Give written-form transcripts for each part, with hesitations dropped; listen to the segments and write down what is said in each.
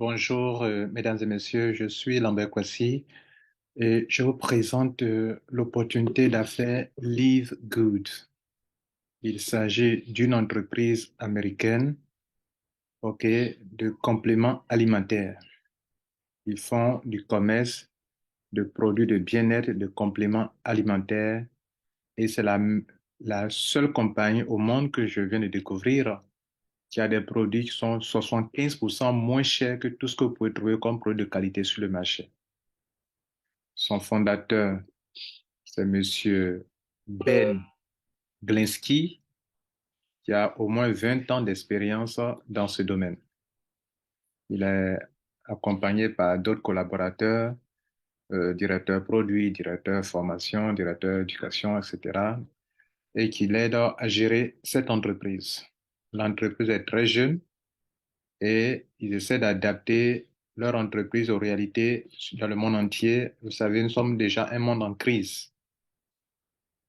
Bonjour, mesdames et messieurs, je suis Lambert Kwasi et je vous présente l'opportunité d'affaires Live Good. Il s'agit d'une entreprise américaine, ok, de compléments alimentaires. Ils font du commerce de produits de bien-être, de compléments alimentaires et c'est la seule compagnie au monde que je viens de découvrir qui a des produits qui sont 75% moins chers que tout ce que vous pouvez trouver comme produit de qualité sur le marché. Son fondateur, c'est Monsieur Ben Glinsky, qui a au moins 20 ans d'expérience dans ce domaine. Il est accompagné par d'autres collaborateurs, directeurs produits, directeurs formation, directeurs éducation, etc., et qui l'aident à gérer cette entreprise. L'entreprise est très jeune et ils essaient d'adapter leur entreprise aux réalités dans le monde entier. Vous savez, nous sommes déjà un monde en crise.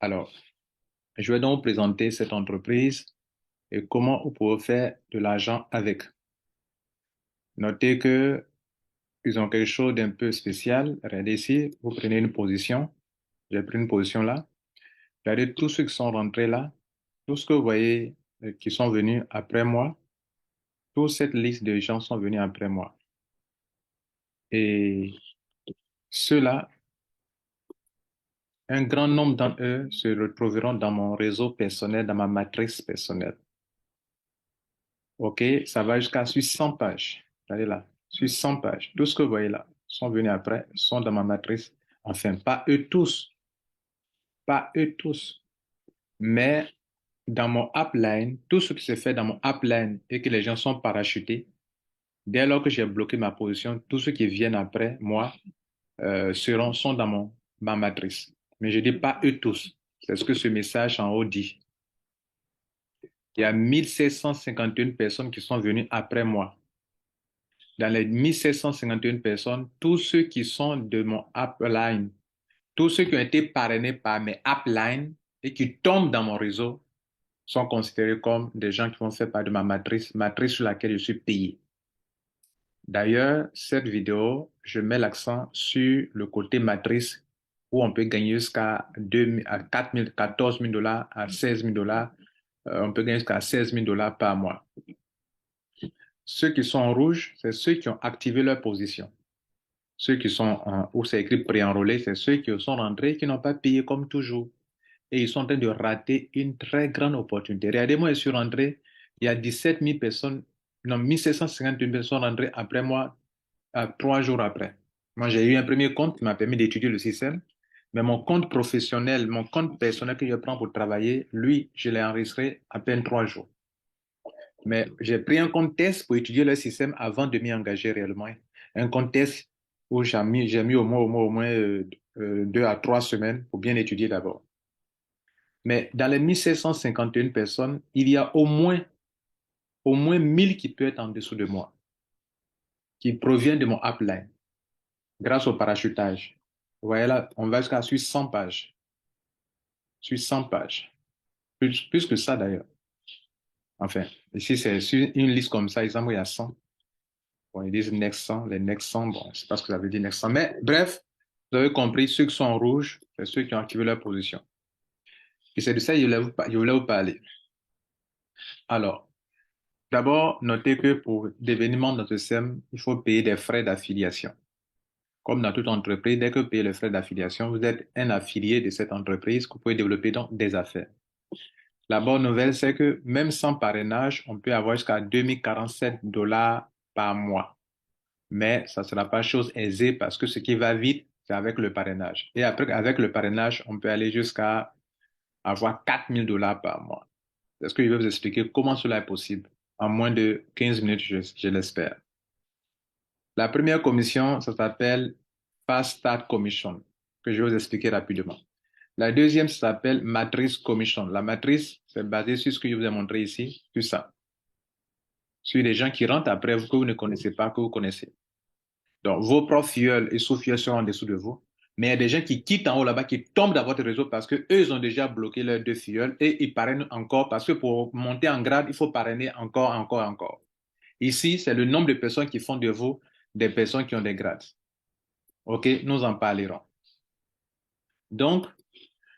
Alors, je vais donc vous présenter cette entreprise et comment vous pouvez faire de l'argent avec. Notez que ils ont quelque chose d'un peu spécial. Regardez ici, vous prenez une position. J'ai pris une position là. Regardez tous ceux qui sont rentrés là, tous ce que vous voyez qui sont venus après moi, toute cette liste de gens sont venus après moi. Et ceux-là, un grand nombre d'entre eux se retrouveront dans mon réseau personnel, dans ma matrice personnelle. OK, ça va jusqu'à sur 100 pages. Regardez là, sur 100 pages. Tout ce que vous voyez là sont venus après, sont dans ma matrice. Enfin, pas eux tous, mais dans mon upline, tout ce qui se fait dans mon upline et que les gens sont parachutés, dès lors que j'ai bloqué ma position, tous ceux qui viennent après moi sont dans ma matrice. Mais je dis pas eux tous. C'est ce que ce message en haut dit. Il y a 1751 personnes qui sont venues après moi. Dans les 1751 personnes, tous ceux qui sont de mon upline, tous ceux qui ont été parrainés par mes uplines et qui tombent dans mon réseau sont considérés comme des gens qui vont faire partie de ma matrice sur laquelle je suis payé. D'ailleurs, cette vidéo, je mets l'accent sur le côté matrice où on peut gagner jusqu'à 4 000, 14 000 dollars à 16 000 dollars. On peut gagner jusqu'à 16 000 dollars par mois. Ceux qui sont en rouge, c'est ceux qui ont activé leur position. Ceux qui sont où c'est écrit pré-enrôlés, c'est ceux qui sont rentrés et qui n'ont pas payé comme toujours. Et ils sont en train de rater une très grande opportunité. Regardez-moi, je suis rentré, il y a 17 000 personnes, non, 1751 personnes rentrées après moi, 3 jours après. Moi, j'ai eu un premier compte qui m'a permis d'étudier le système, mais mon compte professionnel, mon compte personnel que je prends pour travailler, lui, je l'ai enregistré à peine 3 jours. Mais j'ai pris un compte test pour étudier le système avant de m'y engager réellement. Un compte test où j'ai mis au moins 2 à 3 semaines pour bien étudier d'abord. Mais dans les 1751 personnes, il y a au moins 1000 qui peuvent être en dessous de moi, qui proviennent de mon upline, grâce au parachutage. Vous voyez là, on va jusqu'à sur 100 pages. Sur 100 pages. Plus que ça d'ailleurs. Enfin, ici, c'est sur une liste comme ça, exemple, il y a 100. Bon, ils disent next 100, les next 100, bon, je ne sais pas ce que ça veut dire next 100. Mais bref, vous avez compris, ceux qui sont en rouge, c'est ceux qui ont activé leur position. Et c'est de ça que je voulais vous parler. Alors, d'abord, notez que pour devenir membre de notre système, il faut payer des frais d'affiliation. Comme dans toute entreprise, dès que vous payez les frais d'affiliation, vous êtes un affilié de cette entreprise que vous pouvez développer donc des affaires. La bonne nouvelle, c'est que même sans parrainage, on peut avoir jusqu'à 2047 dollars par mois. Mais ça ne sera pas chose aisée parce que ce qui va vite, c'est avec le parrainage. Et après, avec le parrainage, on peut aller jusqu'à avoir 4000 dollars par mois. Est-ce que je vais vous expliquer comment cela est possible en moins de 15 minutes, je l'espère. La première commission, ça s'appelle Fast Start Commission, que je vais vous expliquer rapidement. La deuxième, ça s'appelle Matrice Commission. La matrice, c'est basé sur ce que je vous ai montré ici, sur ça. Sur les gens qui rentrent après vous, que vous ne connaissez pas, que vous connaissez. Donc, vos propres filleuls et sous-filleuls sont en dessous de vous. Mais il y a des gens qui quittent en haut là-bas, qui tombent dans votre réseau parce qu'eux, ils ont déjà bloqué leurs 2 filleuls et ils parrainent encore parce que pour monter en grade, il faut parrainer encore, encore, encore. Ici, c'est le nombre de personnes qui font de vous des personnes qui ont des grades. OK, nous en parlerons. Donc,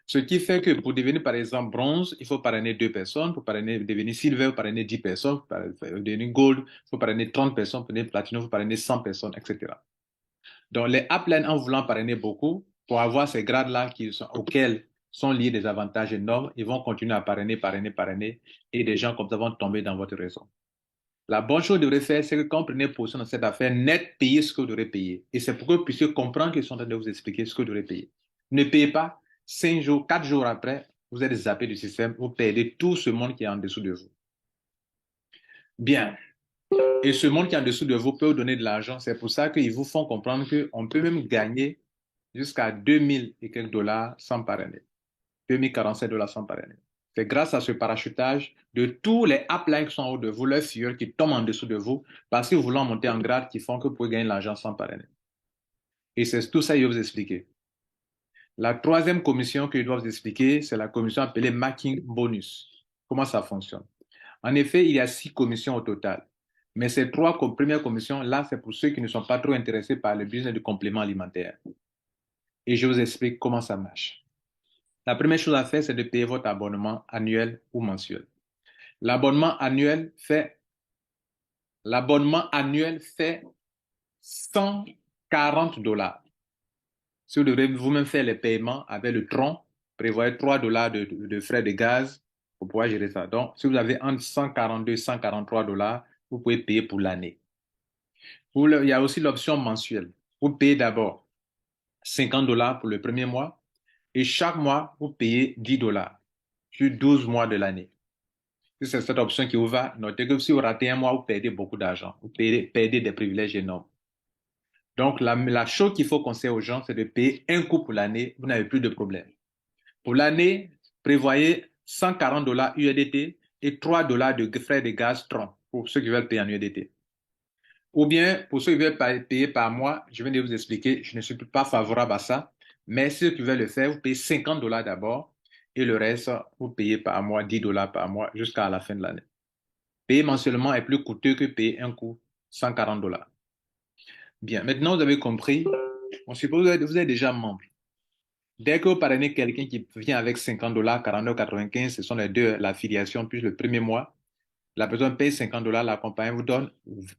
ce qui fait que pour devenir, par exemple, bronze, il faut parrainer 2 personnes. Pour devenir silver, il faut parrainer 10 personnes. Pour devenir gold, il faut parrainer 30 personnes. Pour devenir platinum, il faut parrainer 100 personnes, etc. Donc, les uplines, en voulant parrainer beaucoup, pour avoir ces grades-là auxquels sont liés des avantages énormes, ils vont continuer à parrainer, parrainer, parrainer, et des gens comme ça vont tomber dans votre réseau. La bonne chose que vous devrez faire, c'est que quand vous prenez position dans cette affaire, net, payez ce que vous devrez payer. Et c'est pour que vous puissiez comprendre qu'ils sont en train de vous expliquer ce que vous devrez payer. Ne payez pas 5 jours, 4 jours après, vous êtes zappé du système, vous perdez tout ce monde qui est en dessous de vous. Bien. Et ce monde qui est en dessous de vous peut vous donner de l'argent. C'est pour ça qu'ils vous font comprendre qu'on peut même gagner jusqu'à 2000 et quelques dollars sans parrainer. 2047 $ sans parrainer. C'est grâce à ce parachutage de tous les uplines qui sont en haut de vous, leurs filleuls qui tombent en dessous de vous, parce qu'ils voulaient monter en grade, qui font que vous pouvez gagner l'argent sans parrainer. Et c'est tout ça que je vais vous expliquer. La troisième commission que je dois vous expliquer, c'est la commission appelée Marking Bonus. Comment ça fonctionne? En effet, il y a 6 commissions au total. Mais ces 3 premières commissions-là, c'est pour ceux qui ne sont pas trop intéressés par le business du complément alimentaire. Et je vous explique comment ça marche. La première chose à faire, c'est de payer votre abonnement annuel ou mensuel. L'abonnement annuel fait 140 $. Si vous devez vous-même faire les paiements avec le tronc, prévoyez 3 $ de frais de gaz pour pouvoir gérer ça. Donc, si vous avez entre 142 et 143 $, vous pouvez payer pour l'année. Il y a aussi l'option mensuelle. Vous payez d'abord 50 $ pour le premier mois et chaque mois, vous payez 10 $ sur 12 mois de l'année. Si c'est cette option qui vous va, notez que si vous ratez un mois, vous perdez beaucoup d'argent. Vous perdez des privilèges énormes. Donc, la chose qu'il faut conseiller aux gens, c'est de payer un coup pour l'année. Vous n'avez plus de problème. Pour l'année, prévoyez 140 $ USDT et 3 $ de frais de gaz tronc pour ceux qui veulent payer en USDT. Ou bien, pour ceux qui veulent payer par mois, je viens de vous expliquer, je ne suis pas favorable à ça. Mais ceux qui veulent le faire, vous payez 50 $ d'abord et le reste, vous payez par mois 10 $ par mois jusqu'à la fin de l'année. Payer mensuellement est plus coûteux que payer un coup 140 $. Bien, maintenant vous avez compris. On suppose que vous êtes déjà membre. Dès que vous parrainez quelqu'un qui vient avec 50 $, 49,95 $, ce sont les deux, l'affiliation, puis le premier mois, la personne paye 50 $, la compagnie vous donne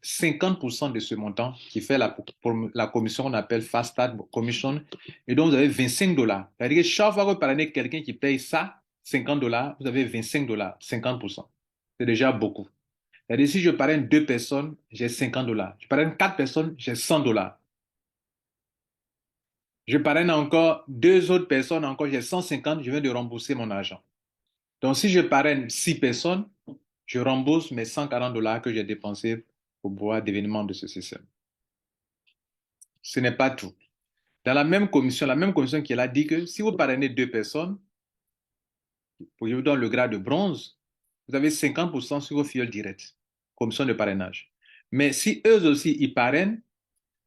50% de ce montant qui fait la commission qu'on appelle Fast Start Commission, et donc vous avez 25 $. C'est-à-dire que chaque fois que vous parrainez quelqu'un qui paye ça, 50 $, vous avez 25 $, 50%. C'est déjà beaucoup. C'est-à-dire, si je parraine 2 personnes, j'ai 50 $. Je parraine 4 personnes, j'ai 100 $. Je parraine encore 2 autres personnes, encore j'ai 150, je viens de rembourser mon argent. Donc, si je parraine 6 personnes, je rembourse mes 140 $ que j'ai dépensés pour pouvoir devenir membre de ce système. Ce n'est pas tout. Dans la même commission qui est là dit que si vous parrainez 2 personnes, pour que je vous donne le grade de bronze, vous avez 50% sur vos filleuls directs, commission de parrainage. Mais si eux aussi, ils parrainent,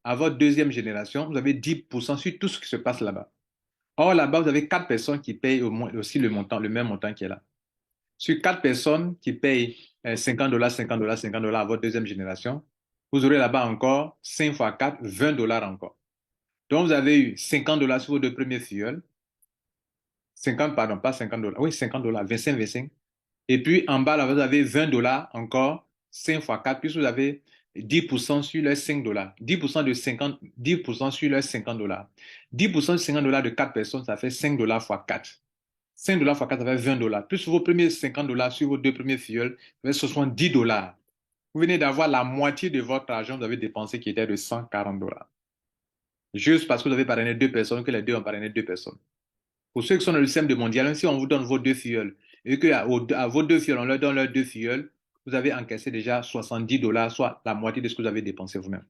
à votre deuxième génération, vous avez 10% sur tout ce qui se passe là-bas. Or, là-bas, vous avez 4 personnes qui payent aussi le même montant qui est là. Sur 4 personnes qui payent 50 $, 50 $, 50 $ à votre deuxième génération, vous aurez là-bas encore 5 fois 4, 20 $ encore. Donc, vous avez eu 50 $ sur vos 2 premiers filleuls. 50, pardon, pas 50 $. Oui, 50 $, 25, 25. Et puis, en bas, là, vous avez 20 $ encore, 5 fois 4, puis vous avez 10% sur les 5 $. 10% de 50, 10% sur les 50 $. 10% de 50 $ de 4 personnes, ça fait 5 $ fois 4. 5 $ fois 4, ça fait 20 $. Plus vos premiers 50 $ sur vos 2 premiers filleuls, ça fait 70 $. Vous venez d'avoir la moitié de votre argent que vous avez dépensé qui était de 140 $. Juste parce que vous avez parrainé 2 personnes, que les deux ont parrainé 2 personnes. Pour ceux qui sont dans le système de mondial, même si on vous donne vos 2 filleuls et qu'à vos 2 filleuls, on leur donne leurs 2 filleuls, vous avez encaissé déjà 70 $, soit la moitié de ce que vous avez dépensé vous-même.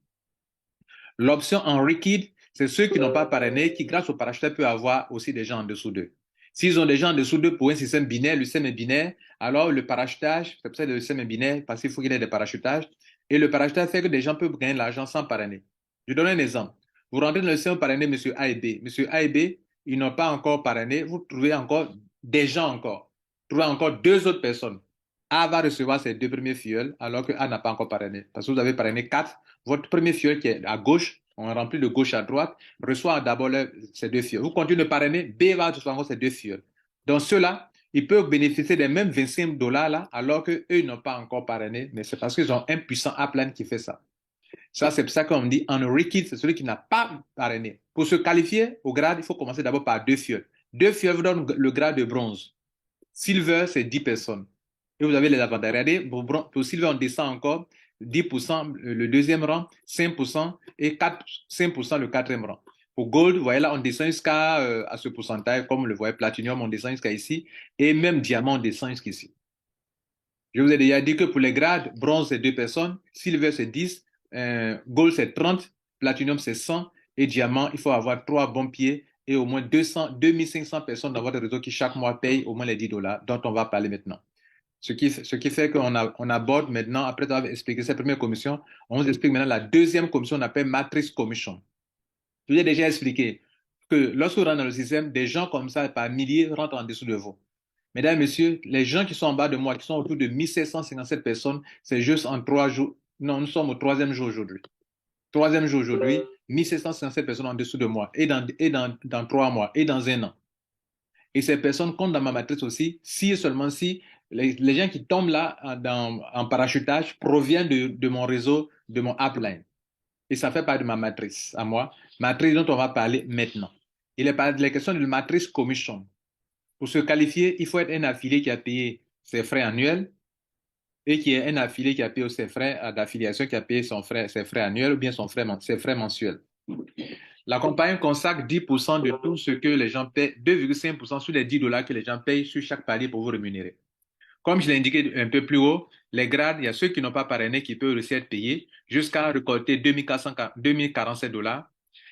L'option en liquide, c'est ceux qui n'ont pas parrainé, qui grâce au parachutage peuvent avoir aussi des gens en dessous d'eux. S'ils ont des gens en dessous d'eux pour un système binaire, le système est binaire, alors le parachutage, c'est pour ça que le système est binaire, parce qu'il faut qu'il y ait des parachutages, et le parachutage fait que des gens peuvent gagner de l'argent sans parrainer. Je donne un exemple. Vous rentrez dans le système parrainé M. A et B. M. A et B, ils n'ont pas encore parrainé, vous trouvez encore des gens encore. Vous trouvez encore 2 autres personnes. A va recevoir ses deux premiers filleuls alors que A n'a pas encore parrainé. Parce que vous avez parrainé quatre. Votre premier filleul qui est à gauche, on remplit de gauche à droite, reçoit d'abord ses deux filleuls. Vous continuez de parrainer, B va recevoir encore ses deux filleuls. Donc ceux-là, ils peuvent bénéficier des mêmes 25 dollars là alors qu'eux, ils n'ont pas encore parrainé, mais c'est parce qu'ils ont un puissant upline qui fait ça. Ça, c'est pour ça qu'on dit unrated, c'est celui qui n'a pas parrainé. Pour se qualifier au grade, il faut commencer d'abord par deux filleuls. Deux filleuls vous donnent le grade de bronze. Silver, c'est 10 personnes. Et vous avez les avantages. Regardez, pour Silver, on descend encore 10% le deuxième rang, 5% et 5% le quatrième rang. Pour Gold, vous voyez là, on descend jusqu'à à ce pourcentage, comme le voyez Platinum, on descend jusqu'à ici, et même Diamant, on descend jusqu'ici. Je vous ai déjà dit que pour les grades, bronze, c'est 2 personnes, silver, c'est 10, gold, c'est 30, platinum, c'est 100, et diamant, il faut avoir 3 bons pieds et au moins 200, 2500 personnes dans votre réseau qui chaque mois payent au moins les 10 dollars dont on va parler maintenant. Ce qui fait qu'on aborde maintenant, après avoir expliqué cette première commission, on vous explique maintenant la deuxième commission, on appelle Matrix Commission. Je vous ai déjà expliqué que lorsque vous rentrez dans le système, des gens comme ça, par milliers, rentrent en dessous de vous. Mesdames, Messieurs, les gens qui sont en bas de moi, qui sont autour de 1757 personnes, c'est juste en 3 jours. Non, nous sommes au troisième jour aujourd'hui. Troisième jour aujourd'hui, 1757 personnes en dessous de moi, et dans 3 mois, et dans un an. Et ces personnes comptent dans ma matrice aussi, si et seulement si les gens qui tombent là en parachutage proviennent de mon réseau, de mon upline. Et ça fait partie de ma matrice à moi, matrice dont on va parler maintenant. Il est la question de la matrice commission. Pour se qualifier, il faut être un affilié qui a payé ses frais annuels et qui est un affilié qui a payé ses frais d'affiliation, qui a payé ses frais annuels ou bien ses frais mensuels. La compagnie consacre 10% de tout ce que les gens paient, 2,5% sur les 10 dollars que les gens payent sur chaque palier pour vous rémunérer. Comme je l'ai indiqué un peu plus haut, les grades, il y a ceux qui n'ont pas parrainé qui peuvent aussi être payés jusqu'à récolter 2047 dollars.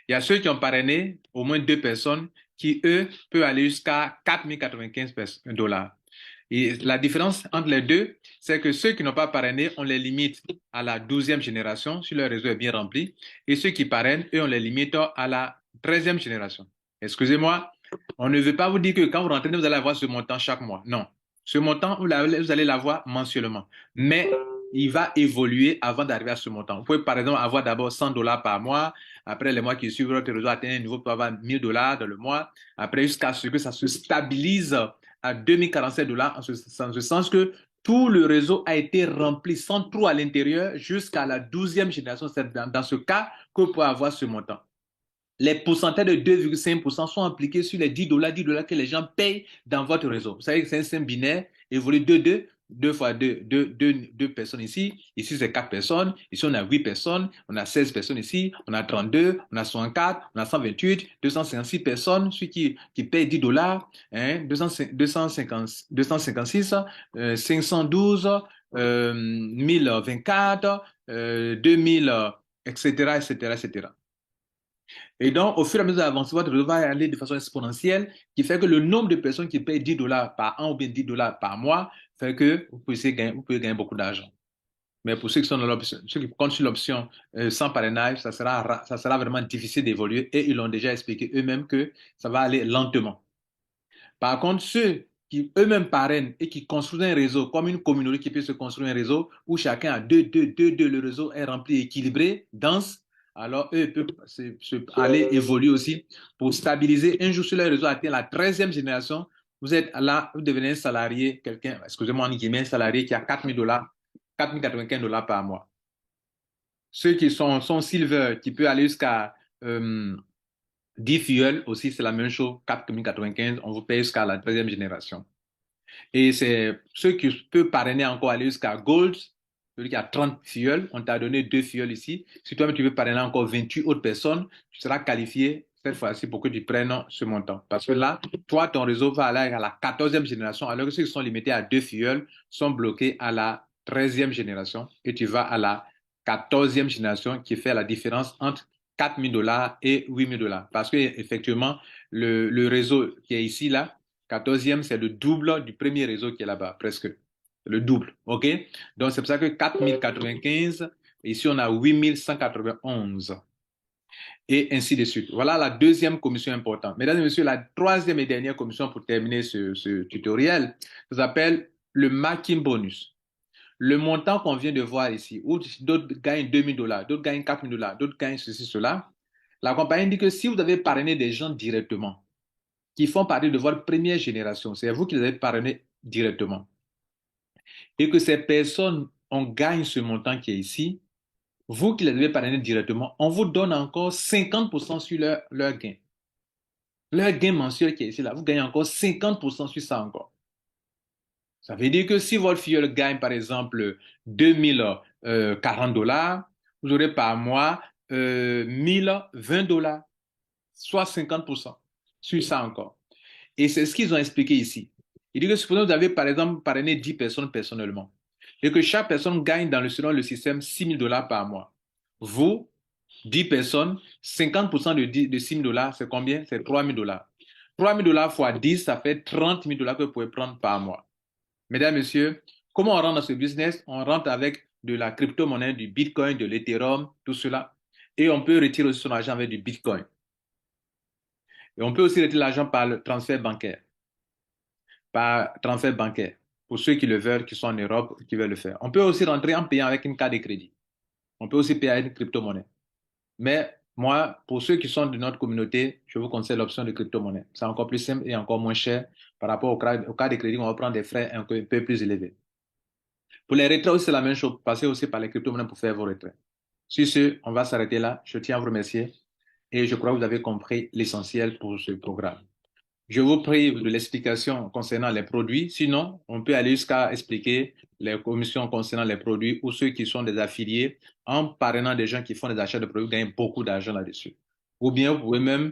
Il y a ceux qui ont parrainé au moins 2 personnes qui, eux, peuvent aller jusqu'à 4095 dollars. Et la différence entre les deux, c'est que ceux qui n'ont pas parrainé, on les limite à la 12e génération, si leur réseau est bien rempli, et ceux qui parrainent, eux, on les limite à la 13e génération. Excusez-moi, on ne veut pas vous dire que quand vous rentrez, vous allez avoir ce montant chaque mois. Non. Ce montant, vous allez l'avoir mensuellement. Mais il va évoluer avant d'arriver à ce montant. Vous pouvez, par exemple, avoir d'abord 100 dollars par mois. Après, les mois qui suivent, votre réseau atteint un niveau pour avoir 1000 dollars dans le mois. Après, jusqu'à ce que ça se stabilise à 2047 dollars, en ce sens que tout le réseau a été rempli sans trou à l'intérieur jusqu'à la 12e génération. C'est dans ce cas que vous pouvez avoir ce montant. Les pourcentages de 2,5% sont appliqués sur les 10 dollars que les gens payent dans votre réseau. Vous savez que c'est un système binaire, évolue 2, 2 fois 2, 2 personnes ici. Ici, c'est 4 personnes. Ici, on a 8 personnes. On a 16 personnes ici. On a 32. On a 64. On a 128. 256 personnes. Ceux qui payent 10 dollars. Hein, 256, 512, 1024, 2000, etc., etc., etc. Et donc, au fur et à mesure d'avancer, votre réseau va aller de façon exponentielle, qui fait que le nombre de personnes qui payent 10 dollars par an ou bien 10 dollars par mois fait que vous pouvez gagner beaucoup d'argent. Mais pour ceux qui sont dans l'option, ceux qui comptent sur l'option sans parrainage, ça sera vraiment difficile d'évoluer et ils l'ont déjà expliqué eux-mêmes que ça va aller lentement. Par contre, ceux qui eux-mêmes parrainent et qui construisent un réseau comme une communauté qui peut se construire un réseau où chacun a deux, le réseau est rempli, équilibré, dense, alors eux peuvent aller évoluer aussi pour stabiliser. Un jour, sur le réseau atteint la 13e génération, vous êtes là, vous devenez un salarié, quelqu'un, excusez-moi, un salarié qui a 4000 dollars, 4095 dollars par mois. Ceux qui sont silver, qui peuvent aller jusqu'à 10 fuels aussi, c'est la même chose, 4095, on vous paye jusqu'à la 13e génération. Et c'est ceux qui peuvent parrainer encore aller jusqu'à Gold, celui qui a 30 fuels, on t'a donné 2 fuels ici. Si toi tu veux parrainer encore 28 autres personnes, tu seras qualifié cette fois-ci pour que tu prennes ce montant. Parce que là, toi, ton réseau va aller à la 14e génération, alors que ceux qui sont limités à 2 fuels sont bloqués à la 13e génération et tu vas à la 14e génération qui fait la différence entre 4000 dollars et 8000 dollars. Parce que effectivement, le réseau qui est ici, là, 14e, c'est le double du premier réseau qui est là-bas, presque. Le double, OK? Donc, c'est pour ça que 4095, ici, on a 8191. Et ainsi de suite. Voilà la deuxième commission importante. Mesdames et messieurs, la troisième et dernière commission pour terminer ce tutoriel, ça s'appelle le marketing bonus. Le montant qu'on vient de voir ici, où d'autres gagnent 2 000 dollars, d'autres gagnent 4 000 dollars, d'autres gagnent ceci, cela, la compagnie dit que si vous avez parrainé des gens directement, qui font partie de votre première génération, c'est vous qui les avez parrainés directement, et que ces personnes, on gagne ce montant qui est ici, vous qui les avez parrainés directement, on vous donne encore 50% sur leur gain. Leur gain mensuel qui est ici, là, vous gagnez encore 50% sur ça encore. Ça veut dire que si votre filleul gagne, par exemple, 2040 dollars, vous aurez par mois 1020 dollars, soit 50% sur ça encore. Et c'est ce qu'ils ont expliqué ici. Il dit que supposons que vous avez, par exemple, parrainé 10 personnes personnellement, et que chaque personne gagne selon le système 6 000 dollars par mois. Vous, 10 personnes, 50% de 6 000 dollars, c'est combien? C'est 3 000 dollars. 3 000 dollars fois 10, ça fait 30 000 dollars que vous pouvez prendre par mois. Mesdames, Messieurs, comment on rentre dans ce business? On rentre avec de la crypto-monnaie, du Bitcoin, de l'Ethereum, tout cela. Et on peut retirer aussi son argent avec du Bitcoin. Et on peut aussi retirer l'argent par le transfert bancaire. Par transfert bancaire. Pour ceux qui le veulent, qui sont en Europe, qui veulent le faire. On peut aussi rentrer en payant avec une carte de crédit. On peut aussi payer avec une crypto-monnaie. Mais moi, pour ceux qui sont de notre communauté, je vous conseille l'option de crypto-monnaie. C'est encore plus simple et encore moins cher par rapport au cas de crédit, on va prendre des frais un peu plus élevés. Pour les retraits aussi, c'est la même chose. Passez aussi par les crypto-monnaies pour faire vos retraits. Sur ce, on va s'arrêter là. Je tiens à vous remercier et je crois que vous avez compris l'essentiel pour ce programme. Je vous prie de l'explication concernant les produits. Sinon, on peut aller jusqu'à expliquer les commissions concernant les produits ou ceux qui sont des affiliés en parrainant des gens qui font des achats de produits gagnent beaucoup d'argent là-dessus. Ou bien vous pouvez même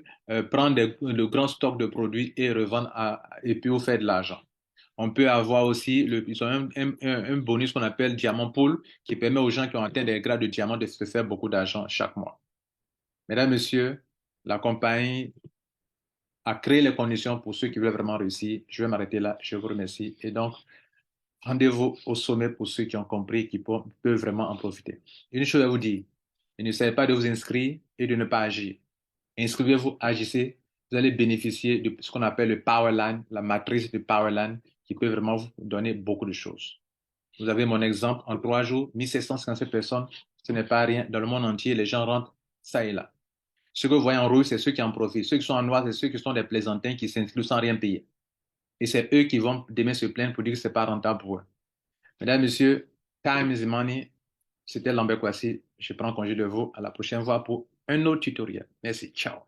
prendre de grands stocks de produits et revendre et puis vous faire de l'argent. On peut avoir aussi ils ont un bonus qu'on appelle Diamant Pool qui permet aux gens qui ont atteint des grades de diamant de se faire beaucoup d'argent chaque mois. Mesdames, Messieurs, la compagnie a créé les conditions pour ceux qui veulent vraiment réussir. Je vais m'arrêter là. Je vous remercie. Et donc, rendez-vous au sommet pour ceux qui ont compris, qui peuvent vraiment en profiter. Une chose à vous dire, ne savez pas de vous inscrire et de ne pas agir. Inscrivez-vous, agissez. Vous allez bénéficier de ce qu'on appelle le Powerline, la matrice de Powerline, qui peut vraiment vous donner beaucoup de choses. Vous avez mon exemple, en 3 jours, 1757 personnes, ce n'est pas rien. Dans le monde entier, les gens rentrent ça et là. Ceux que vous voyez en rouge, c'est ceux qui en profitent. Ceux qui sont en noir, c'est ceux qui sont des plaisantins qui s'inscrivent sans rien payer. Et c'est eux qui vont demain se plaindre pour dire que ce n'est pas rentable pour eux. Mesdames, Messieurs, time is money. C'était Lambert Kwasi. Je prends congé de vous. À la prochaine fois pour un autre tutoriel. Merci. Ciao.